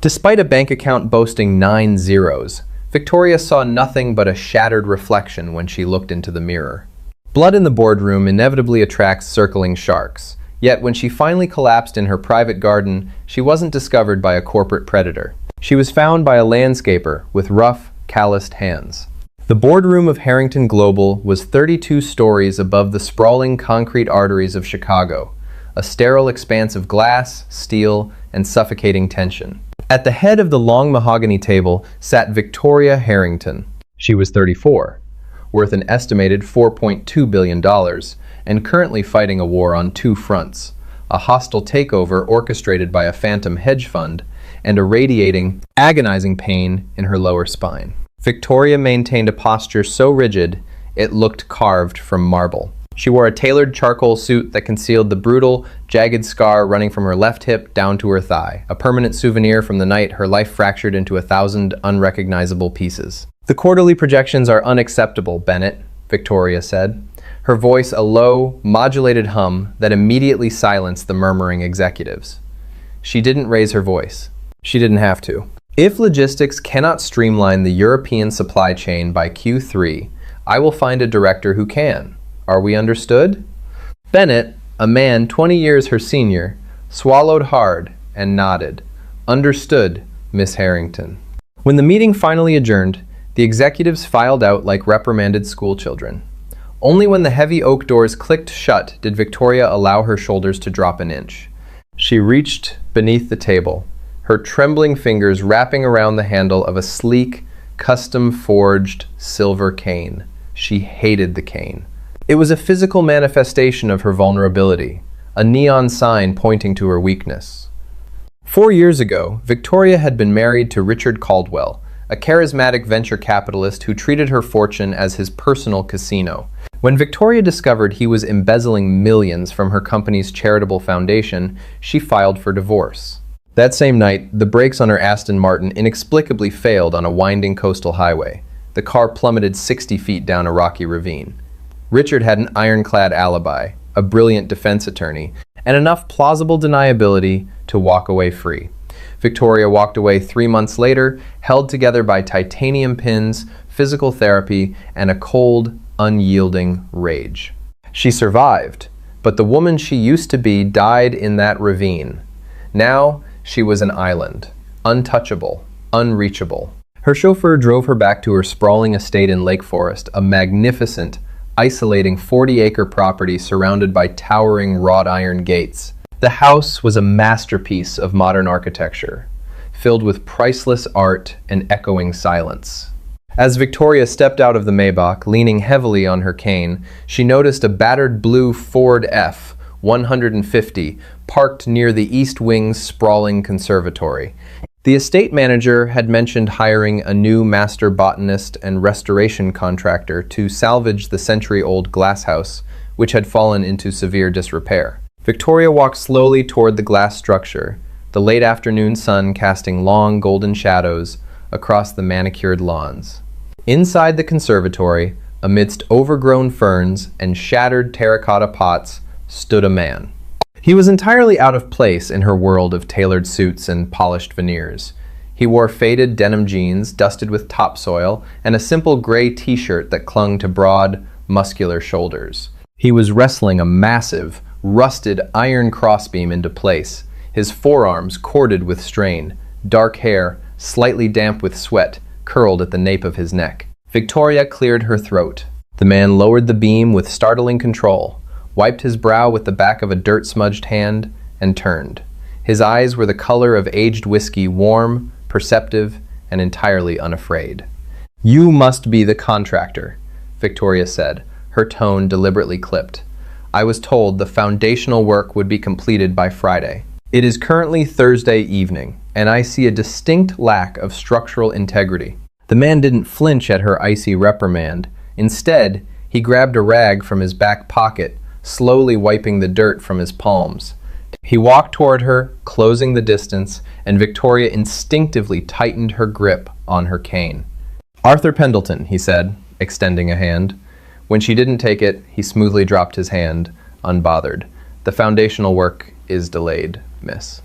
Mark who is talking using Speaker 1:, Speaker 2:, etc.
Speaker 1: Despite a bank account boasting 9 zeros, Victoria saw nothing but a shattered reflection when she looked into the mirror. Blood in the boardroom inevitably attracts circling sharks, yet when she finally collapsed in her private garden, she wasn't discovered by a corporate predator. She was found by a landscaper with rough, calloused hands. The boardroom of Harrington Global was 32 stories above the sprawling concrete arteries of Chicago, a sterile expanse of glass, steel, and suffocating tension. At the head of the long mahogany table sat Victoria Harrington. She was 34, worth an estimated $4.2 billion, and currently fighting a war on 2 fronts, a hostile takeover orchestrated by a phantom hedge fund, and a radiating, agonizing pain in her lower spine. Victoria maintained a posture so rigid it looked carved from marble. She wore a tailored charcoal suit that concealed the brutal, jagged scar running from her left hip down to her thigh, a permanent souvenir from the night her life fractured into 1,000 unrecognizable pieces. "The quarterly projections are unacceptable, Bennett," Victoria said, her voice a low, modulated hum that immediately silenced the murmuring executives. She didn't raise her voice. She didn't have to. "If logistics cannot streamline the European supply chain by Q3, I will find a director who can. Are we understood?" Bennett, a man 20 years her senior, swallowed hard and nodded. "Understood, Miss Harrington." When the meeting finally adjourned, the executives filed out like reprimanded schoolchildren. Only when the heavy oak doors clicked shut did Victoria allow her shoulders to drop an inch. She reached beneath the table, her trembling fingers wrapping around the handle of a sleek, custom-forged silver cane. She hated the cane. It was a physical manifestation of her vulnerability, a neon sign pointing to her weakness. 4 years ago, Victoria had been married to Richard Caldwell, a charismatic venture capitalist who treated her fortune as his personal casino. When Victoria discovered he was embezzling millions from her company's charitable foundation, she filed for divorce. That same night, the brakes on her Aston Martin inexplicably failed on a winding coastal highway. The car plummeted 60 feet down a rocky ravine. Richard had an ironclad alibi, a brilliant defense attorney, and enough plausible deniability to walk away free. Victoria walked away 3 months later, held together by titanium pins, physical therapy, and a cold, unyielding rage. She survived, but the woman she used to be died in that ravine. Now she was an island, untouchable, unreachable. Her chauffeur drove her back to her sprawling estate in Lake Forest, a magnificent, isolating 40-acre property surrounded by towering wrought iron gates. The house was a masterpiece of modern architecture, filled with priceless art and echoing silence. As Victoria stepped out of the Maybach, leaning heavily on her cane, she noticed a battered blue Ford F-150 parked near the East Wing's sprawling conservatory. The estate manager had mentioned hiring a new master botanist and restoration contractor to salvage the century-old glasshouse, which had fallen into severe disrepair. Victoria walked slowly toward the glass structure, the late afternoon sun casting long golden shadows across the manicured lawns. Inside the conservatory, amidst overgrown ferns and shattered terracotta pots, stood a man. He was entirely out of place in her world of tailored suits and polished veneers. He wore faded denim jeans dusted with topsoil and a simple gray t-shirt that clung to broad, muscular shoulders. He was wrestling a massive, rusted iron crossbeam into place, his forearms corded with strain, dark hair, slightly damp with sweat, curled at the nape of his neck. Victoria cleared her throat. The man lowered the beam with startling control, wiped his brow with the back of a dirt-smudged hand, and turned. His eyes were the color of aged whiskey, warm, perceptive, and entirely unafraid. "You must be the contractor," Victoria said, her tone deliberately clipped. "I was told the foundational work would be completed by Friday. It is currently Thursday evening, and I see a distinct lack of structural integrity." The man didn't flinch at her icy reprimand. Instead, he grabbed a rag from his back pocket, slowly wiping the dirt from his palms. He walked toward her, closing the distance, and Victoria instinctively tightened her grip on her cane. "Arthur Pendleton," he said, extending a hand. When she didn't take it, he smoothly dropped his hand, unbothered. "The foundational work is delayed, miss."